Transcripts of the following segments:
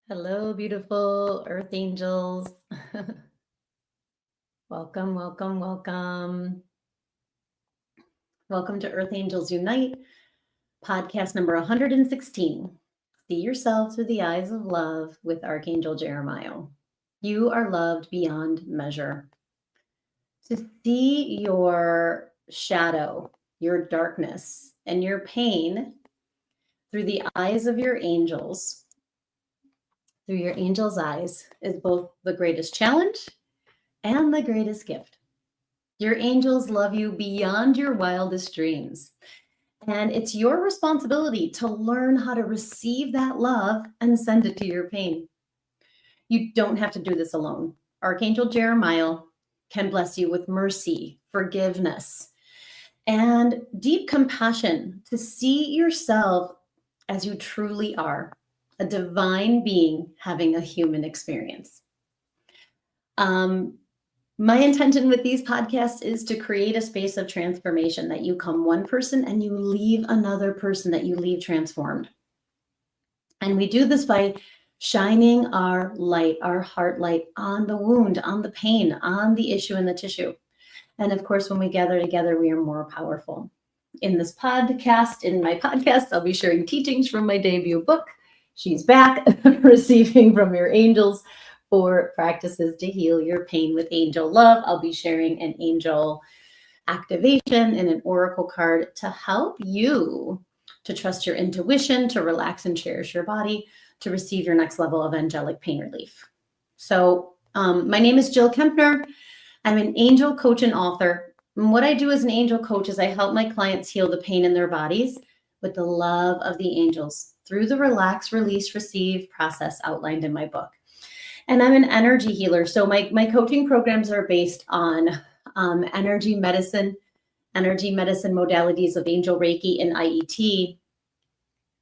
Hello, beautiful earth angels. Welcome, welcome, welcome. Welcome to Earth Angels Unite, podcast number 116. See yourself through the eyes of love with Archangel Jeremiel. You are loved beyond measure. To see your shadow, your darkness, and your pain through the eyes of your angels, through your angel's eyes, is both the greatest challenge and the greatest gift. Your angels love you beyond your wildest dreams. And it's your responsibility to learn how to receive that love and send it to your pain. You don't have to do this alone. Archangel Jeremiel can bless you with mercy, forgiveness, and deep compassion to see yourself as you truly are, a divine being having a human experience. My intention with these podcasts is to create a space of transformation, that you come one person and you leave another person, that you leave transformed. And we do this by shining our light, our heart light, on the wound, on the pain, on the issue in the tissue. And of course, when we gather together, we are more powerful. In my podcast, I'll be sharing teachings from my debut book, She's Back, Receiving from Your Angels, for practices to heal your pain with angel love. I'll be sharing an angel activation and an oracle card to help you to trust your intuition, to relax and cherish your body, to receive your next level of angelic pain relief. So my name is Jill Kempner. I'm an angel coach and author. And what I do as an angel coach is I help my clients heal the pain in their bodies with the love of the angels through the relax, release, receive process outlined in my book. And I'm an energy healer. So my coaching programs are based on energy medicine modalities of angel Reiki and IET.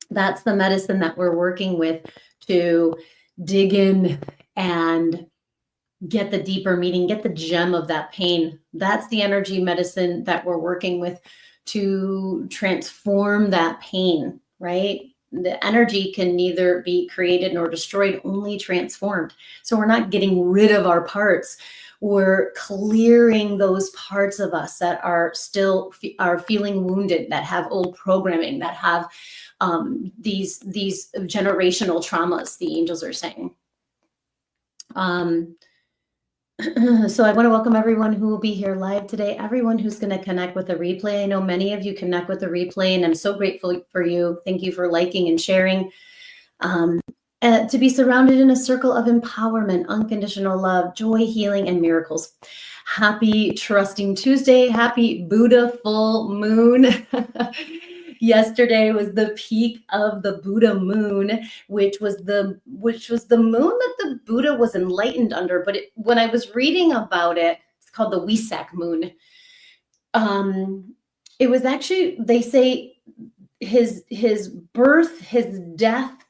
That's the medicine that we're working with to dig in and get the deeper meaning, get the gem of that pain. That's the energy medicine that we're working with to transform that pain, right? The energy can neither be created nor destroyed, only transformed. So we're not getting rid of our parts. We're clearing those parts of us that are still feeling wounded, that have old programming, that have these generational traumas, the angels are saying. So I want to welcome everyone who will be here live today, everyone who's going to connect with the replay. I know many of you connect with the replay, and I'm so grateful for you. Thank you for liking and sharing. To be surrounded in a circle of empowerment, unconditional love, joy, healing, and miracles. Happy Trusting Tuesday. Happy Buddha full moon. Yesterday was the peak of the Buddha moon, which was the moon that the Buddha was enlightened under. But when I was reading about it, it's called the Wesak moon. It was actually, they say, his birth, his death,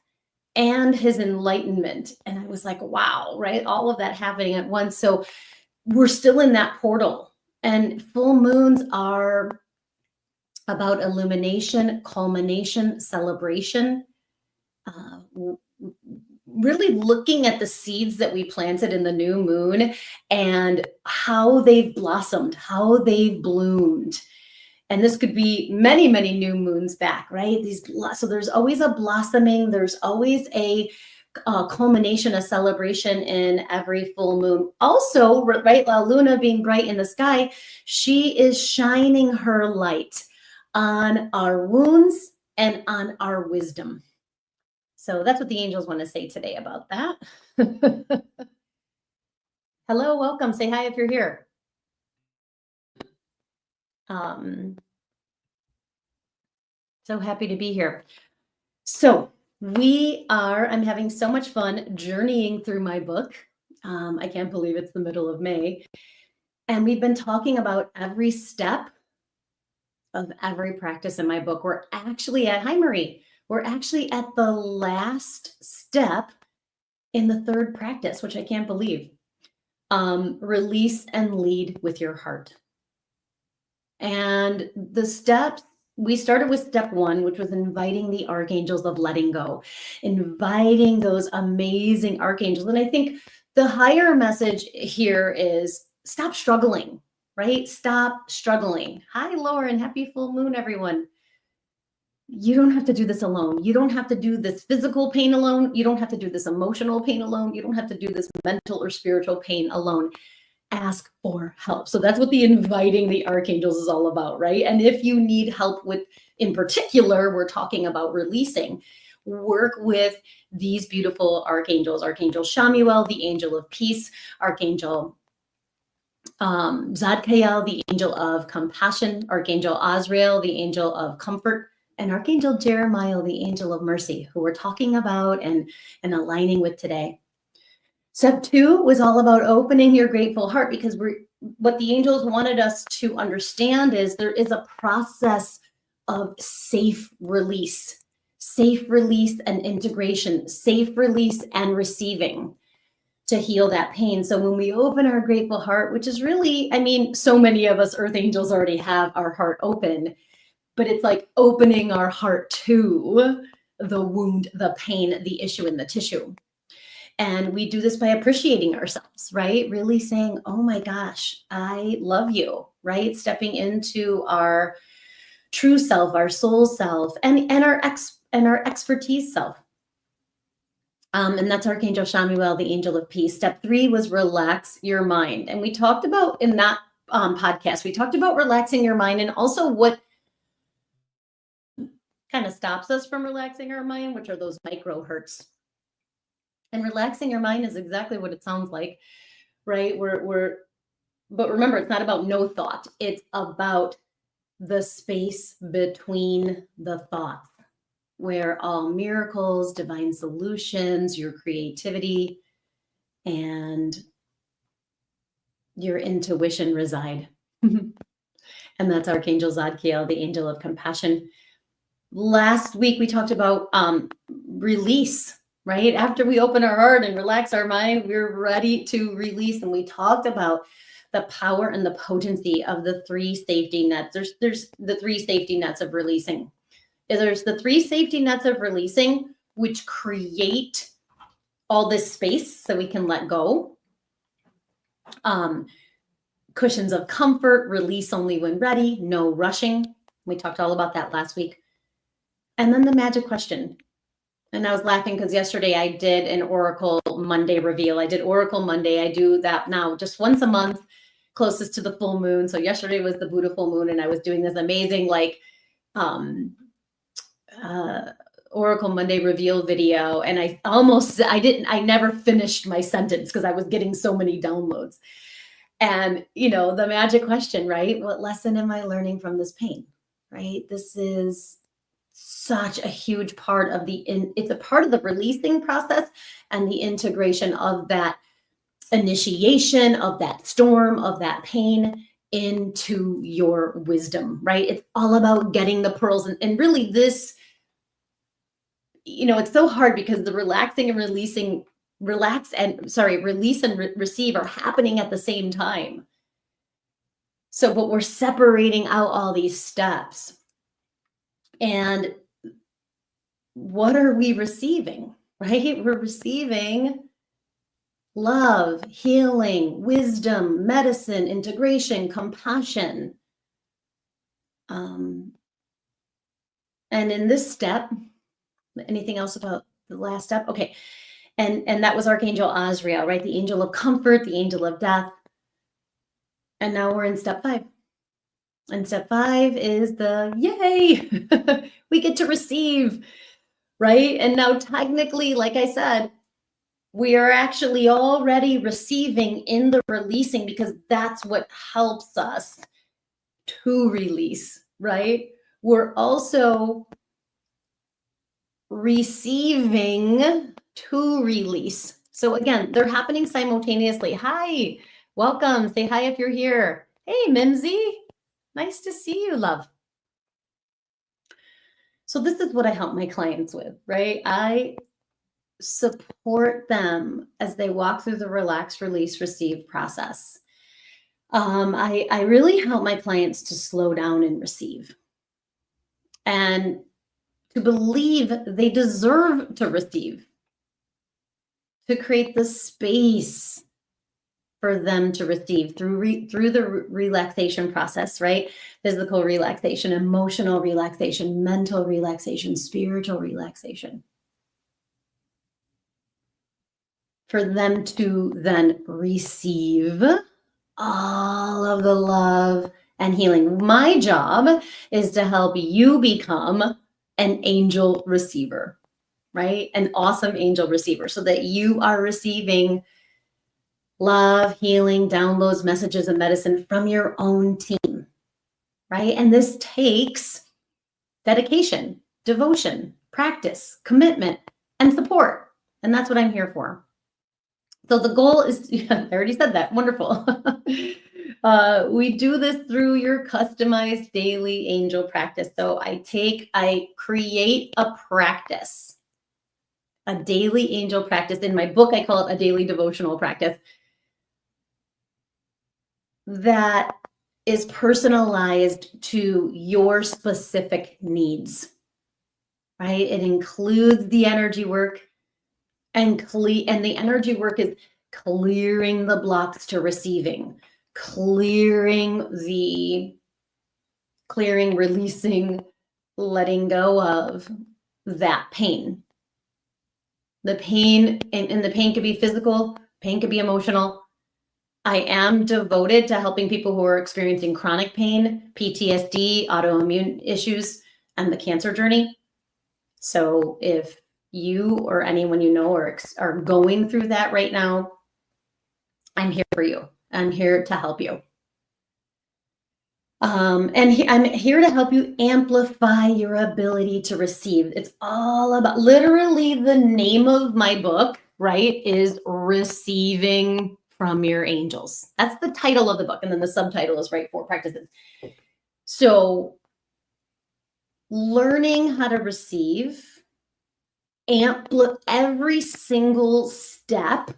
and his enlightenment. And I was like, wow, right? All of that happening at once. So we're still in that portal. And full moons are about illumination, culmination, celebration, really looking at the seeds that we planted in the new moon and how they've blossomed, how they've bloomed. And this could be many, many new moons back, right? So there's always a blossoming, there's always a culmination, a celebration in every full moon. Also, right, La Luna being bright in the sky, she is shining her light on our wounds and on our wisdom. So that's what the angels want to say today about that. Hello, welcome. Say hi if you're here. So happy to be here. So I'm having so much fun journeying through my book. I can't believe it's the middle of May. And we've been talking about every step of every practice in my book. We're actually at, hi Marie, we're actually at the last step in the third practice, which I can't believe. Release and lead with your heart. And the steps we started with step 1, which was inviting the archangels of letting go, inviting those amazing archangels. And I think the higher message here is stop struggling, right? Stop struggling. Hi, Lauren. Happy full moon, everyone. You don't have to do this alone. You don't have to do this physical pain alone. You don't have to do this emotional pain alone. You don't have to do this mental or spiritual pain alone. Ask for help. So that's what the inviting the archangels is all about, right? And if you need help with, in particular, we're talking about releasing, work with these beautiful archangels, Archangel Jeremiel, the angel of peace, Archangel Zadkiel, the angel of compassion, Archangel Azrael, the angel of comfort, and Archangel Jeremiel, the angel of mercy, who we're talking about and aligning with today. Step 2 was all about opening your grateful heart, because what the angels wanted us to understand is there is a process of safe release and integration, safe release and receiving to heal that pain. So when we open our grateful heart, which is really, I mean, so many of us earth angels already have our heart open, but it's like opening our heart to the wound, the pain, the issue in the tissue. And we do this by appreciating ourselves, right? Really saying, oh my gosh, I love you, right? Stepping into our true self, our soul self, and our expertise self. And that's Archangel Jeremiel, the angel of peace. Step 3 was relax your mind. And we talked about in that podcast, we talked about relaxing your mind and also what kind of stops us from relaxing our mind, which are those micro hurts. And relaxing your mind is exactly what it sounds like, right? But remember, it's not about no thought. It's about the space between the thoughts, where all miracles, divine solutions, your creativity, and your intuition reside. And that's Archangel Zadkiel, the angel of compassion. Last week, we talked about release. Right? After we open our heart and relax our mind, we're ready to release. And we talked about the power and the potency of the 3 safety nets. There's the 3 safety nets of releasing. There's the 3 safety nets of releasing, which create all this space so we can let go. Cushions of comfort, release only when ready, no rushing. We talked all about that last week. And then the magic question. And I was laughing because yesterday I did an Oracle Monday reveal. I did Oracle Monday. I do that now just once a month, closest to the full moon. So yesterday was the Buddha full moon, and I was doing this amazing Oracle Monday reveal video. And I never finished my sentence because I was getting so many downloads. And, the magic question, right? What lesson am I learning from this pain, right? This is such a huge part of it's a part of the releasing process and the integration of that initiation, of that storm, of that pain into your wisdom, right? It's all about getting the pearls. And really this, it's so hard because the relaxing and releasing, release and receive are happening at the same time. So, but we're separating out all these steps. And what are we receiving, right? We're receiving love, healing, wisdom, medicine, integration, compassion. And in this step, anything else about the last step? Okay. And that was Archangel Azrael, right? The angel of comfort, the angel of death. And now we're in step 5. And step 5 is the yay, we get to receive, right? And now technically, like I said, we are actually already receiving in the releasing, because that's what helps us to release, right? We're also receiving to release. So again, they're happening simultaneously. Hi, welcome. Say hi if you're here. Hey, Mimsy. Nice to see you, love. So this is what I help my clients with, right? I support them as they walk through the relax, release, receive process. I really help my clients to slow down and receive. and to believe they deserve to receive, to create the space for them to receive through the relaxation process, right? Physical relaxation, emotional relaxation, mental relaxation, spiritual relaxation. For them to then receive all of the love and healing. My job is to help you become an angel receiver, right? An awesome angel receiver, so that you are receiving love, healing, downloads, messages, and medicine from your own team, right? And this takes dedication, devotion, practice, commitment, and support. And that's what I'm here for. So the goal is, I already said that, wonderful. We do this through your customized daily angel practice. So I create a practice, a daily angel practice. In my book, I call it a daily devotional practice that is personalized to your specific needs, right? It includes the energy work, and the energy work is clearing the blocks to receiving, releasing, letting go of that pain. The pain, and the pain could be physical, pain could be emotional. I am devoted to helping people who are experiencing chronic pain, PTSD, autoimmune issues, and the cancer journey. So if you or anyone you know are going through that right now, I'm here for you. I'm here to help you. I'm here to help you amplify your ability to receive. It's all about, literally the name of my book, right, is Receiving from Your Angels. That's the title of the book. And then the subtitle is, right, 4 practices. So learning how to receive, every single step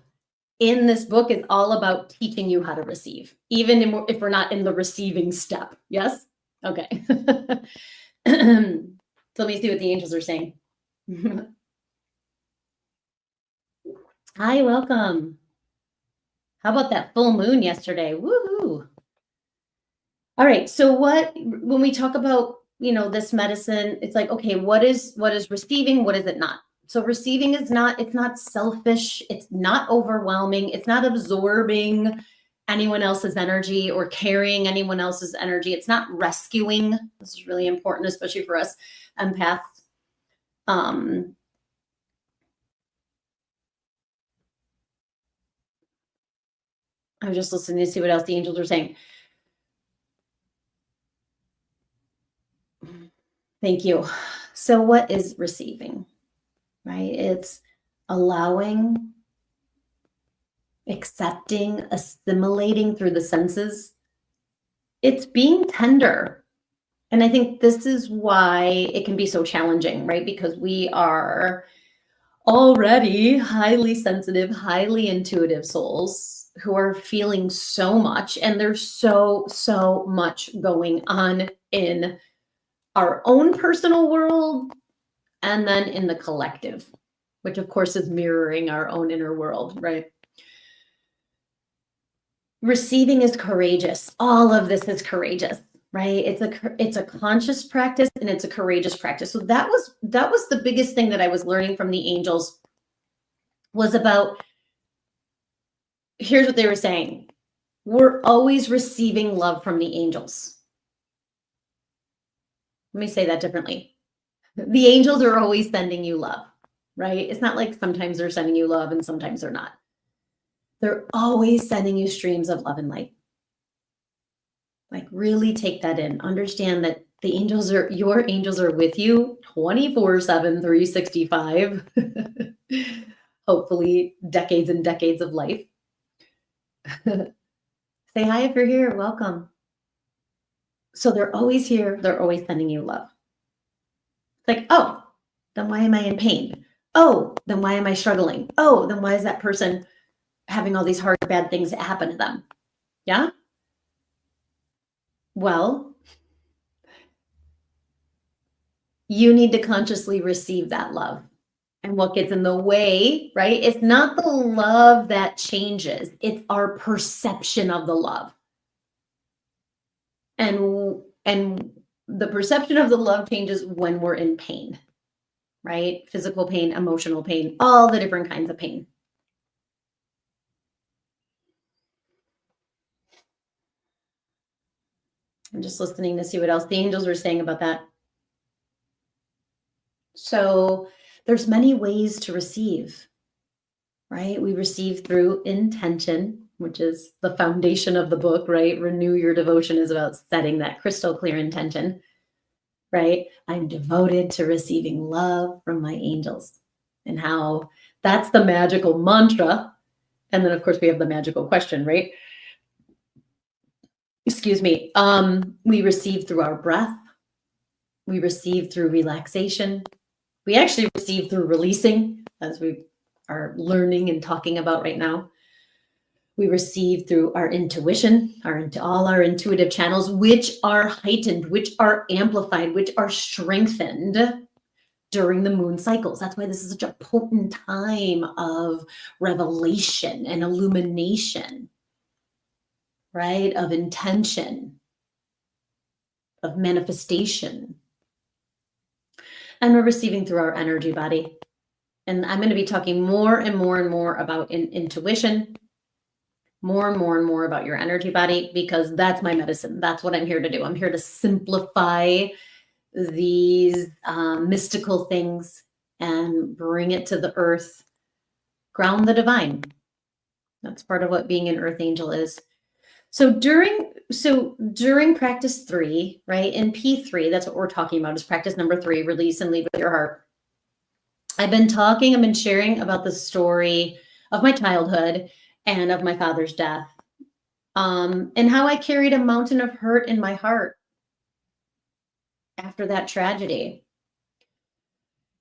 in this book is all about teaching you how to receive, even if we're not in the receiving step. Yes? Okay. So let me see what the angels are saying. Hi, welcome. How about that full moon yesterday? Woohoo. All right. So when we talk about, this medicine, it's like, okay, what is receiving? What is it not? So receiving it's not selfish. It's not overwhelming. It's not absorbing anyone else's energy or carrying anyone else's energy. It's not rescuing. This is really important, especially for us empaths. I'm just listening to see what else the angels are saying. Thank you. So what is receiving? Right? It's allowing, accepting, assimilating through the senses. It's being tender. And I think this is why it can be so challenging, right? Because we are already highly sensitive, highly intuitive souls who are feeling so much. And there's so much going on in our own personal world and then in the collective, which of course is mirroring our own inner world, right? Receiving is courageous. All of this is courageous, right? It's a conscious practice and it's a courageous practice. So that was the biggest thing that I was learning from the angels, was about, here's what they were saying. We're always receiving love from the angels. Let me say that differently. The angels are always sending you love, right? It's not like sometimes they're sending you love and sometimes they're not. They're always sending you streams of love and light. Like, really take that in. Understand that your angels are with you 24/7, 365. Hopefully decades and decades of life. Say hi if you're here. Welcome. So they're always here. They're always sending you love. It's like, oh, then why am I in pain? Oh, then why am I struggling? Oh, then why is that person having all these hard, bad things that happen to them? Yeah? Well, you need to consciously receive that love. And what gets in the way, right? It's not the love that changes, it's our perception of the love. And the perception of the love changes when we're in pain, right? Physical pain, emotional pain, all the different kinds of pain. I'm just listening to see what else the angels were saying about that. So there's many ways to receive, right? We receive through intention, which is the foundation of the book, right? Renew Your Devotion is about setting that crystal clear intention, right? I'm devoted to receiving love from my angels, and how that's the magical mantra. And then, of course, we have the magical question, right? Excuse me. We receive through our breath. We receive through relaxation. We actually receive through releasing, as we are learning and talking about right now. We receive through our intuition, all our intuitive channels, which are heightened, which are amplified, which are strengthened during the moon cycles. That's why this is such a potent time of revelation and illumination, right? Of intention, of manifestation. And we're receiving through our energy body. And I'm going to be talking more and more and more about intuition, more and more and more about your energy body, because that's my medicine. That's what I'm here to do. I'm here to simplify these mystical things and bring it to the earth, ground the divine. That's part of what being an earth angel is. So during practice 3, right, in P3, that's what we're talking about, is practice number 3, release and lead with your heart. I've been sharing about the story of my childhood and of my father's death, and how I carried a mountain of hurt in my heart after that tragedy.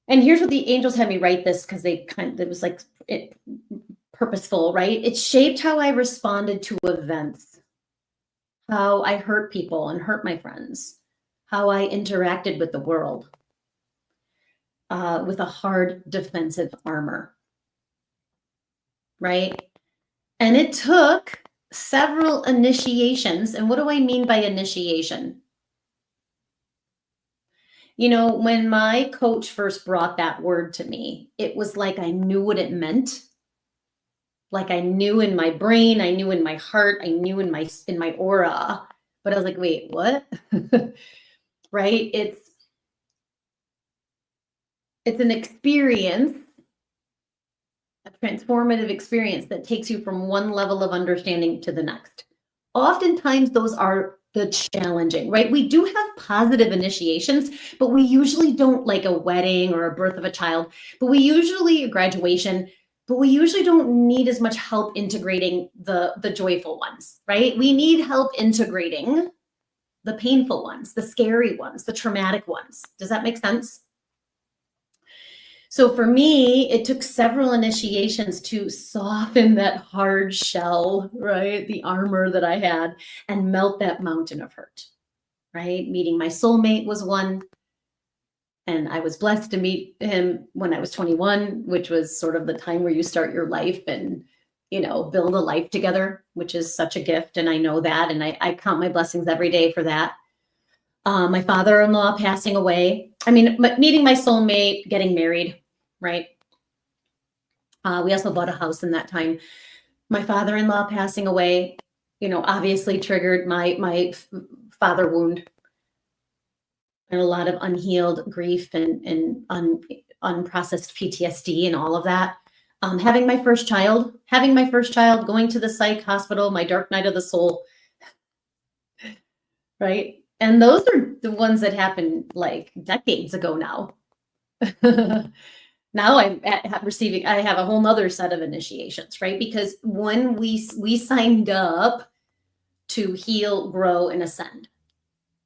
And here's what the angels had me write this, because it was like purposeful, right? It shaped how I responded to events, how I hurt people and hurt my friends, how I interacted with the world, with a hard defensive armor, right? And it took several initiations. And what do I mean by initiation? You know, when my coach first brought that word to me, it was like I knew what it meant. Like I knew in my brain, I knew in my heart, I knew in my aura. But I was like, wait, what? Right? It's an experience, a transformative experience that takes you from one level of understanding to the next. Oftentimes those are the challenging, right? We do have positive initiations, but we usually don't, like a wedding or a birth of a child, a graduation, but we usually don't need as much help integrating the joyful ones, right? We need help integrating the painful ones, the scary ones, the traumatic ones. Does that make sense? So for me, it took several initiations to soften that hard shell, right? The armor that I had, and melt that mountain of hurt, right? Meeting my soulmate was one. And I was blessed to meet him when I was 21, which was sort of the time where you start your life and, you know, build a life together, which is such a gift. And I know that, and I count my blessings every day for that. My father-in-law passing away. I mean, meeting my soulmate, getting married, right? We also bought a house in that time. My father-in-law passing away, you know, obviously triggered my father wound, and a lot of unhealed grief and unprocessed PTSD and all of that. Having my first child, going to the psych hospital, my dark night of the soul, right? And those are the ones that happened like decades ago now. Now I have a whole nother set of initiations, right? Because when we signed up to heal, grow, and ascend,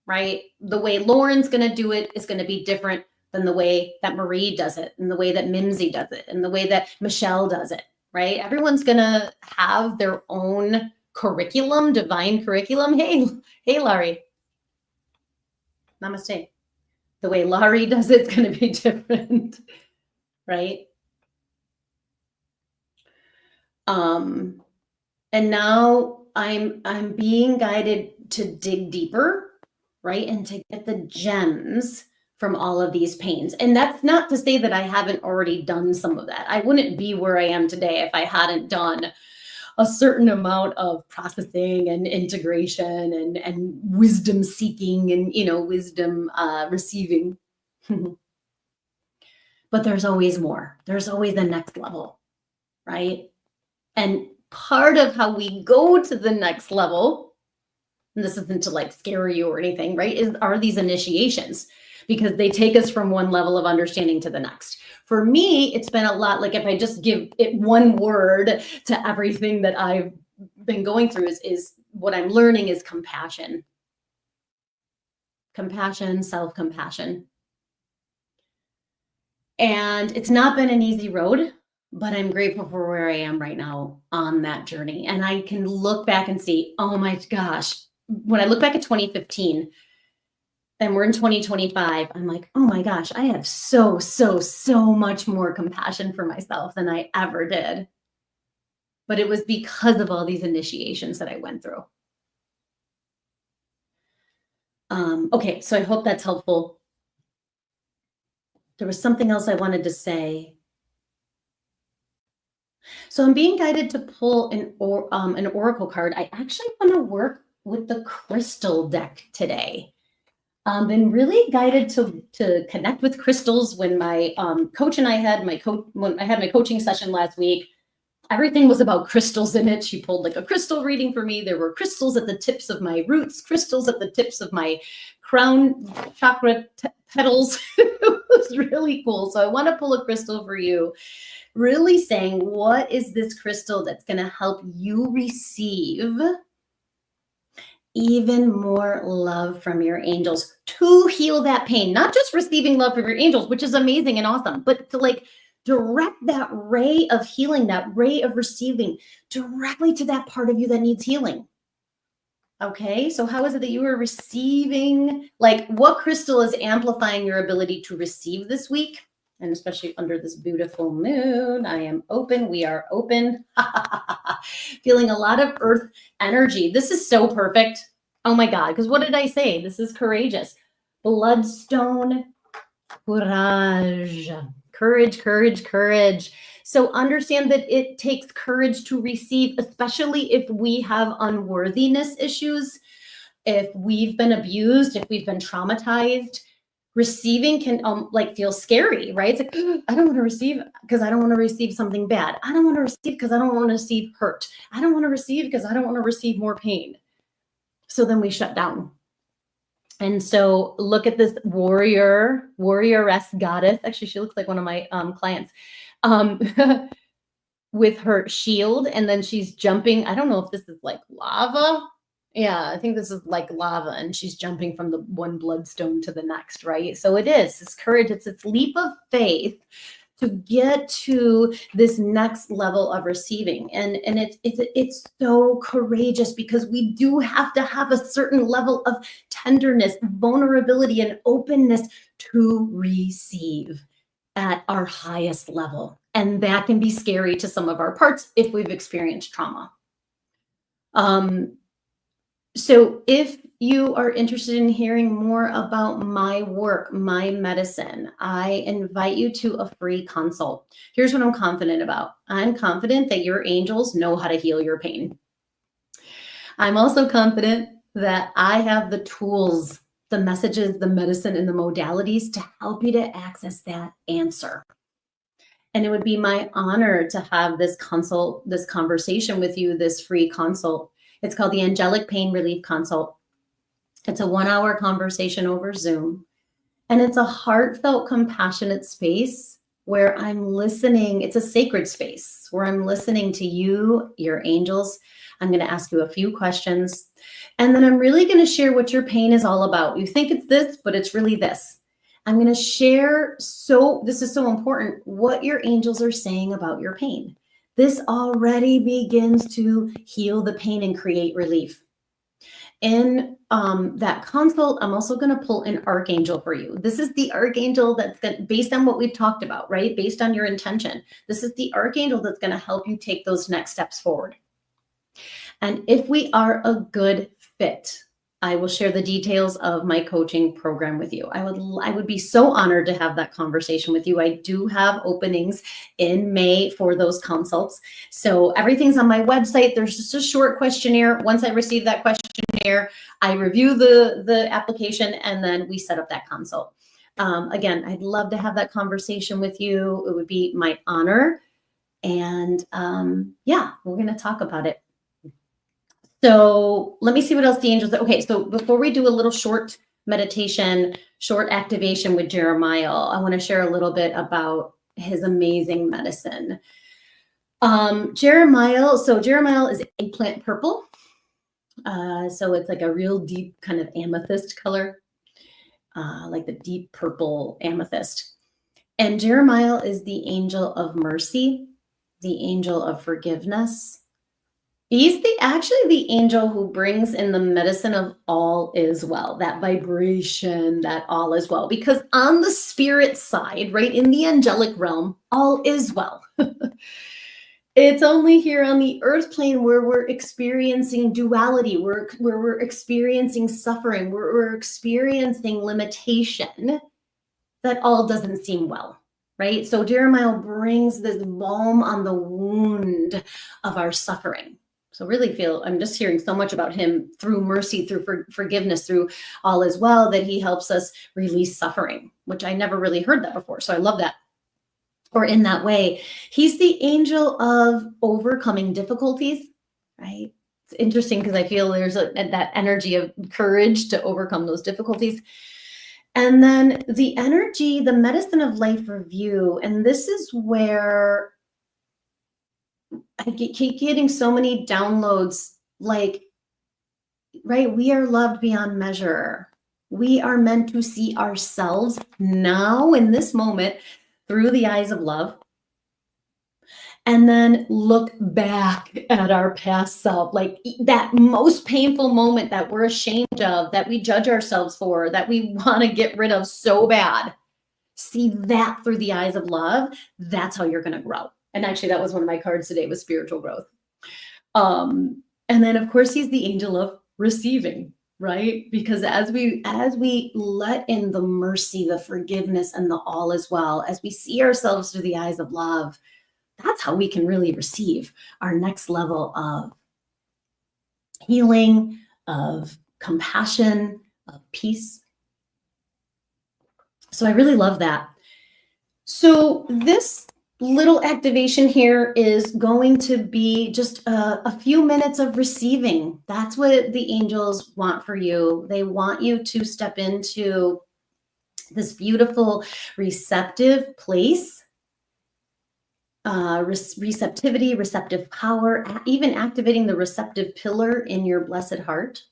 right? The way Lauren's going to do it is going to be different than the way that Marie does it, and the way that Mimsy does it, and the way that Michelle does it, right? Everyone's going to have their own curriculum, divine curriculum. Hey, Laurie. Namaste. The way Laurie does it's going to be different, right? And now I'm being guided to dig deeper, right? And to get the gems from all of these pains. And that's not to say that I haven't already done some of that. I wouldn't be where I am today if I hadn't done a certain amount of processing and integration and wisdom seeking and, wisdom receiving. But there's always more. There's always the next level, right? And part of how we go to the next level, and this isn't to like scare you or anything, right, are these initiations, because they take us from one level of understanding to the next. For me, it's been a lot, like if I just give it one word to everything that I've been going through is what I'm learning is compassion. Compassion, self-compassion. And it's not been an easy road, but I'm grateful for where I am right now on that journey. And I can look back and see, oh my gosh, when I look back at 2015 and we're in 2025, I'm like, oh my gosh, I have so much more compassion for myself than I ever did. But it was because of all these initiations that I went through. Okay, so I hope that's helpful. There was something else I wanted to say. So I'm being guided to pull an oracle card. I actually want to work with the crystal deck today. Been really guided to connect with crystals. When my coach and I had when I had my coaching session last week, everything was about crystals in it. She pulled like a crystal reading for me. There were crystals at the tips of my roots, crystals at the tips of my crown chakra petals. It was really cool. So I want to pull a crystal for you, really saying, what is this crystal that's going to help you receive even more love from your angels to heal that pain? Not just receiving love from your angels, which is amazing and awesome, but to like direct that ray of healing, that ray of receiving directly to that part of you that needs healing. Okay, so how is it that you are receiving? Like, what crystal is amplifying your ability to receive this week? And especially under this beautiful moon, I am open. We are open. Feeling a lot of earth energy. This is so perfect. Oh my God, because what did I say? This is courageous. Bloodstone, courage. Courage, courage, courage. So understand that it takes courage to receive, especially if we have unworthiness issues, if we've been abused, if we've been traumatized. Receiving can like feel scary, right? It's like, I don't want to receive because I don't want to receive something bad. I don't want to receive because I don't want to receive hurt. I don't want to receive because I don't want to receive more pain. So then we shut down. And so look at this warrioress goddess. Actually, she looks like one of my clients with her shield. And then she's jumping. I don't know if this is like lava. Yeah, I think this is like lava. And she's jumping from the one bloodstone to the next, right? So it is. It's courage. It's this leap of faith to get to this next level of receiving. And it's so courageous because we do have to have a certain level of tenderness, vulnerability, and openness to receive at our highest level. And that can be scary to some of our parts if we've experienced trauma. So if you are interested in hearing more about my work, my medicine, I invite you to a free consult. Here's what I'm confident about. I'm confident that your angels know how to heal your pain. I'm also confident that I have the tools, the messages, the medicine, and the modalities to help you to access that answer. And it would be my honor to have this conversation with you, this free consult. It's called the Angelic Pain Relief Consult. It's a 1-hour conversation over Zoom. And it's a heartfelt, compassionate space where I'm listening. It's a sacred space where I'm listening to you, your angels. I'm going to ask you a few questions. And then I'm really going to share what your pain is all about. You think it's this, but it's really this. I'm going to share, this is so important, what your angels are saying about your pain. This already begins to heal the pain and create relief. in that consult, I'm also going to pull an archangel for you. This is the archangel that's based on what we've talked about, right? Based on your intention. This is the archangel that's going to help you take those next steps forward. And if we are a good fit, I will share the details of my coaching program with you. I would be so honored to have that conversation with you. I do have openings in May for those consults. So everything's on my website. There's just a short questionnaire. Once I receive that questionnaire, I review the application, and then we set up that consult. Again, I'd love to have that conversation with you. It would be my honor. And yeah, we're going to talk about it. So let me see what else the angels. Okay, so before we do a little short meditation, short activation with Jeremiel, I want to share a little bit about his amazing medicine. Jeremiel is eggplant purple. So it's like a real deep kind of amethyst color, like the deep purple amethyst. And Jeremiel is the angel of mercy, the angel of forgiveness. He's actually the angel who brings in the medicine of all is well, that vibration, that all is well. Because on the spirit side, right, in the angelic realm, all is well. It's only here on the earth plane where we're experiencing duality, where we're experiencing suffering, where we're experiencing limitation, that all doesn't seem well, right? So Jeremiel brings this balm on the wound of our suffering. So really I'm just hearing so much about him through mercy, through forgiveness, through all is well, that he helps us release suffering, which I never really heard that before. So I love that. Or in that way, he's the angel of overcoming difficulties, right? It's interesting because I feel there's that energy of courage to overcome those difficulties. And then the energy, the medicine of life review. And this is where I keep getting so many downloads, like, right, we are loved beyond measure. We are meant to see ourselves now in this moment through the eyes of love. And then look back at our past self, like that most painful moment that we're ashamed of, that we judge ourselves for, that we want to get rid of so bad. See that through the eyes of love. That's how you're going to grow. And actually, that was one of my cards today, was spiritual growth. And then, of course, he's the angel of receiving, right? Because as we let in the mercy, the forgiveness, and the all is well, as we see ourselves through the eyes of love, that's how we can really receive our next level of healing, of compassion, of peace. So I really love that. So this little activation here is going to be just a few minutes of receiving. That's what the angels want for you. They want you to step into this beautiful receptive place, receptivity, receptive power, even activating the receptive pillar in your blessed heart.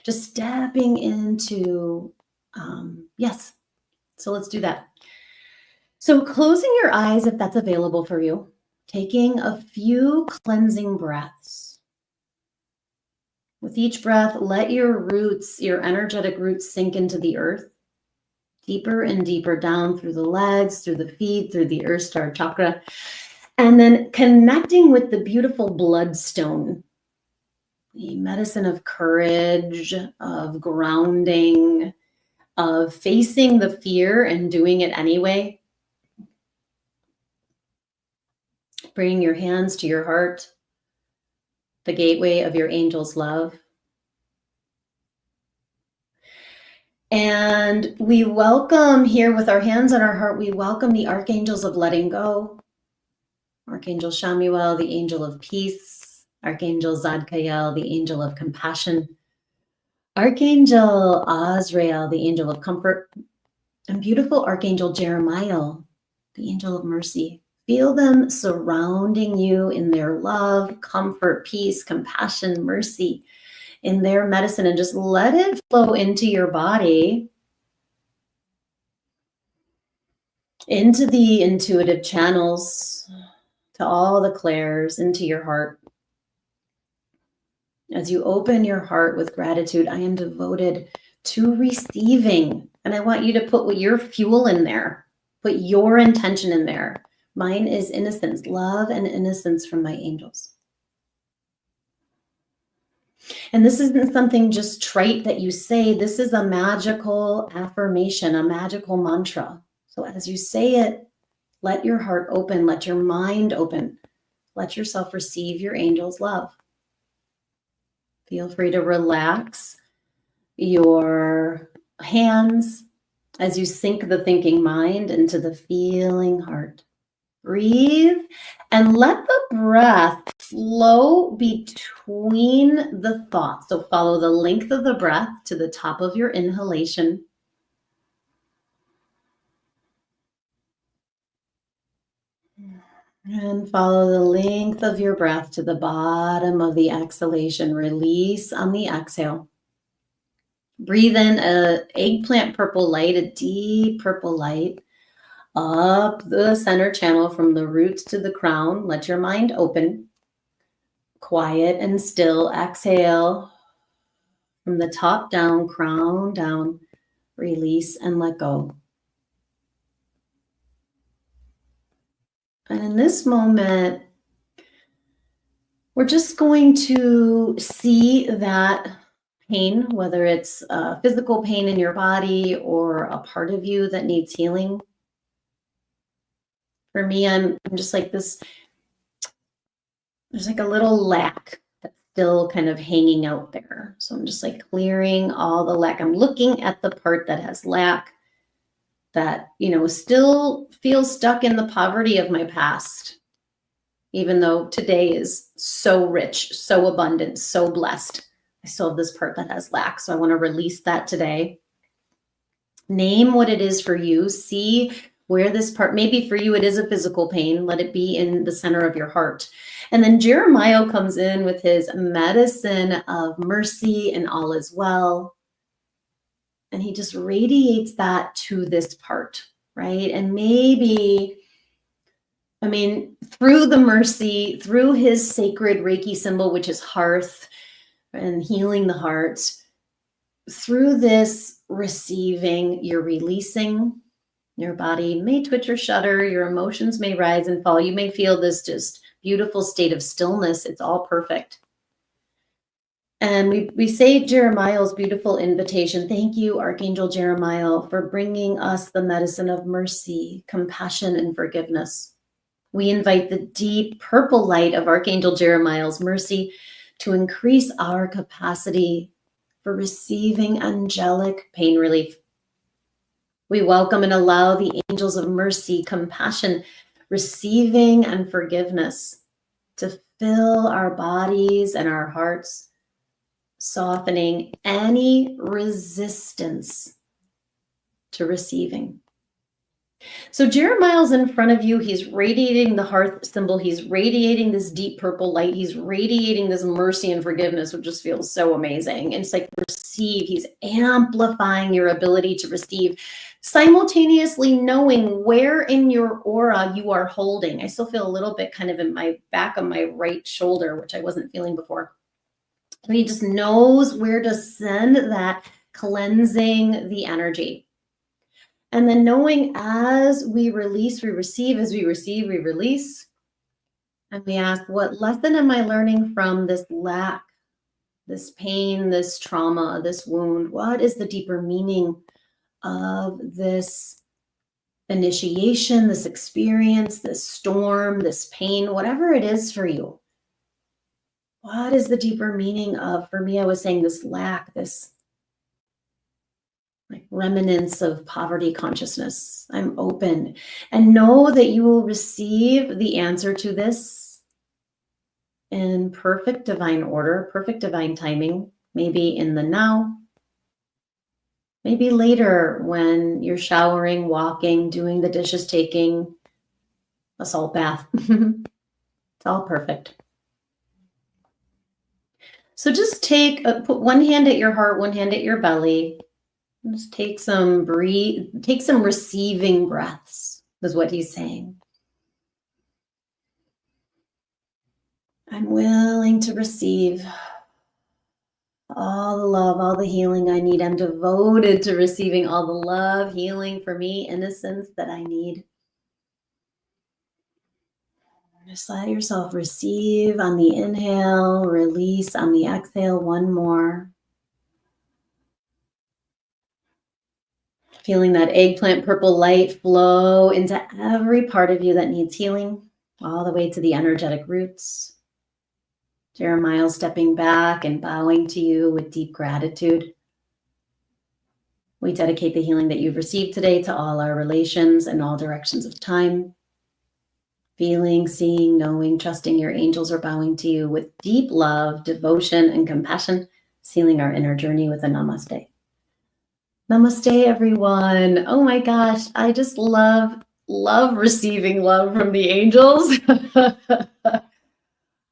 Just stepping into, yes. So let's do that. So closing your eyes, if that's available for you, taking a few cleansing breaths. With each breath, let your roots, your energetic roots, sink into the earth, deeper and deeper down through the legs, through the feet, through the earth star chakra, and then connecting with the beautiful bloodstone, the medicine of courage, of grounding, of facing the fear and doing it anyway. Bringing your hands to your heart, the gateway of your angel's love. And we welcome here with our hands on our heart, we welcome the archangels of letting go. Archangel Jeremiel, the angel of peace. Archangel Zadkiel, the angel of compassion. Archangel Azrael, the angel of comfort. And beautiful Archangel Jeremiel, the angel of mercy. Feel them surrounding you in their love, comfort, peace, compassion, mercy, in their medicine, and just let it flow into your body, into the intuitive channels, to all the clairs, into your heart. As you open your heart with gratitude, I am devoted to receiving. And I want you to put your fuel in there, put your intention in there. Mine is innocence, love and innocence from my angels. And this isn't something just trite that you say. This is a magical affirmation, a magical mantra. So as you say it, let your heart open, let your mind open, let yourself receive your angel's love. Feel free to relax your hands as you sink the thinking mind into the feeling heart. Breathe and let the breath flow between the thoughts. So follow the length of the breath to the top of your inhalation. And follow the length of your breath to the bottom of the exhalation. Release on the exhale. Breathe in an eggplant purple light, a deep purple light, up the center channel from the roots to the crown. Let your mind open. Quiet and still. Exhale from the top down, crown down. Release and let go. And in this moment, we're just going to see that pain, whether it's physical pain in your body or a part of you that needs healing. For me, I'm just like this, there's like a little lack that's still kind of hanging out there. So I'm just like clearing all the lack. I'm looking at the part that has lack, that, still feels stuck in the poverty of my past, even though today is so rich, so abundant, so blessed. I still have this part that has lack. So I want to release that today. Name what it is for you. See where this part, maybe for you, it is a physical pain. Let it be in the center of your heart. And then Jeremiel comes in with his medicine of mercy and all is well. And he just radiates that to this part, right? And maybe, through the mercy, through his sacred Reiki symbol, which is hearth and healing the heart, through this receiving, you're releasing. Your body may twitch or shudder. Your emotions may rise and fall. You may feel this just beautiful state of stillness. It's all perfect. And we say Jeremiel's beautiful invitation. Thank you, Archangel Jeremiel, for bringing us the medicine of mercy, compassion, and forgiveness. We invite the deep purple light of Archangel Jeremiel's mercy to increase our capacity for receiving angelic pain relief. We welcome and allow the angels of mercy, compassion, receiving, and forgiveness to fill our bodies and our hearts, softening any resistance to receiving. So Jeremiel's in front of you. He's radiating the hearth symbol. He's radiating this deep purple light. He's radiating this mercy and forgiveness, which just feels so amazing. And it's like receive. He's amplifying your ability to receive, simultaneously knowing where in your aura you are holding. I still feel a little bit kind of in my back of my right shoulder, which I wasn't feeling before. So he just knows where to send that cleansing the energy. And then knowing as we release, we receive, as we receive, we release. And we ask, what lesson am I learning from this lack, this pain, this trauma, this wound? What is the deeper meaning of this initiation, this experience, this storm, this pain, whatever it is for you? What is the deeper meaning of, for me, I was saying this lack, this like remnants of poverty consciousness. I'm open and know that you will receive the answer to this in perfect divine order, perfect divine timing, maybe in the now, maybe later when you're showering, walking, doing the dishes, taking a salt bath. It's all perfect. So just put one hand at your heart, one hand at your belly. Just take some receiving breaths, is what he's saying. I'm willing to receive. all the love, all the healing I need. I'm devoted to receiving all the love, healing for me, innocence that I need. Just let yourself receive on the inhale, release on the exhale. One more. Feeling that eggplant purple light flow into every part of you that needs healing, all the way to the energetic roots. Jeremiel stepping back and bowing to you with deep gratitude. We dedicate the healing that you've received today to all our relations and all directions of time. Feeling, seeing, knowing, trusting your angels are bowing to you with deep love, devotion, and compassion, sealing our inner journey with a namaste. Namaste, everyone. Oh my gosh, I just love receiving love from the angels.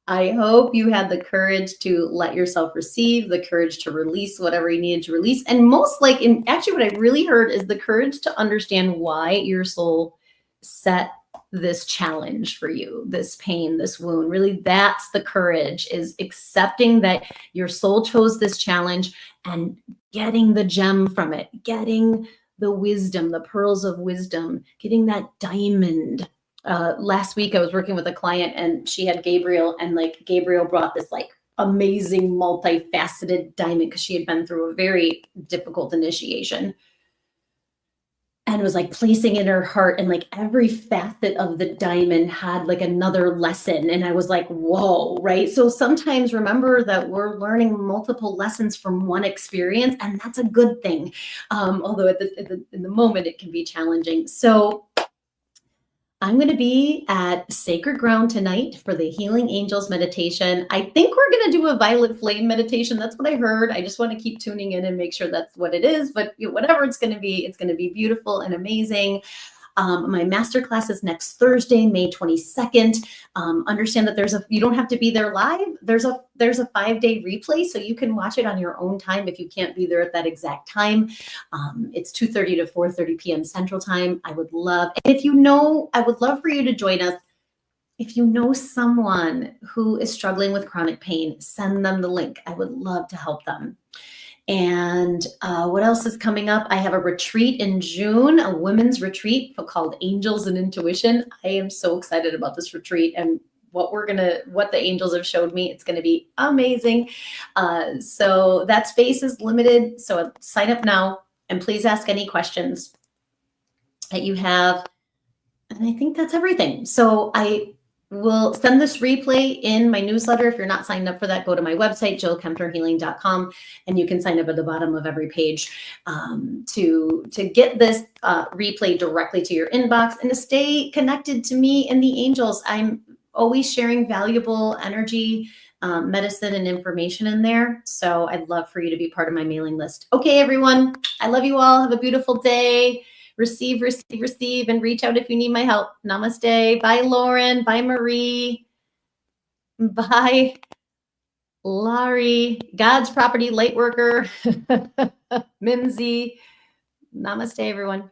I hope you had the courage to let yourself receive, the courage to release whatever you needed to release. And most like, and actually what I really heard is the courage to understand why your soul set this challenge for you, this pain, this wound. Really, that's the courage, is accepting that your soul chose this challenge and getting the gem from it, getting the wisdom, the pearls of wisdom, getting that diamond. Last week I was working with a client and she had Gabriel, and like Gabriel brought this like amazing multifaceted diamond because she had been through a very difficult initiation, and was like placing in her heart, and like every facet of the diamond had like another lesson. And I was like, whoa, right? So sometimes remember that we're learning multiple lessons from one experience, and that's a good thing. Although in the moment it can be challenging. So I'm going to be at Sacred Ground tonight for the Healing Angels meditation. I think we're going to do a violet flame meditation. That's what I heard. I just want to keep tuning in and make sure that's what it is. But whatever it's going to be beautiful and amazing. My masterclass is next Thursday, May 22nd. Understand that you don't have to be there live. There's a 5-day replay, so you can watch it on your own time if you can't be there at that exact time. It's 2:30 to 4:30 p.m. Central Time. I would love for you to join us. If you know someone who is struggling with chronic pain, send them the link. I would love to help them. And what else is coming up? I have a retreat in June, a women's retreat called Angels and Intuition. I am so excited about this retreat and what the angels have showed me. It's going to be amazing. So that space is limited. So sign up now and please ask any questions that you have. And I think that's everything. So I will send this replay in my newsletter. If you're not signed up for that, go to my website, jillkempnerhealing.com, and you can sign up at the bottom of every page to get this replay directly to your inbox and to stay connected to me and the angels. I'm always sharing valuable energy, medicine, and information in there. So I'd love for you to be part of my mailing list. Okay, everyone. I love you all. Have a beautiful day. Receive, receive, receive, and reach out if you need my help. Namaste. Bye, Lauren. Bye, Marie. Bye, Laurie. God's property light worker. Mimsy. Namaste, everyone.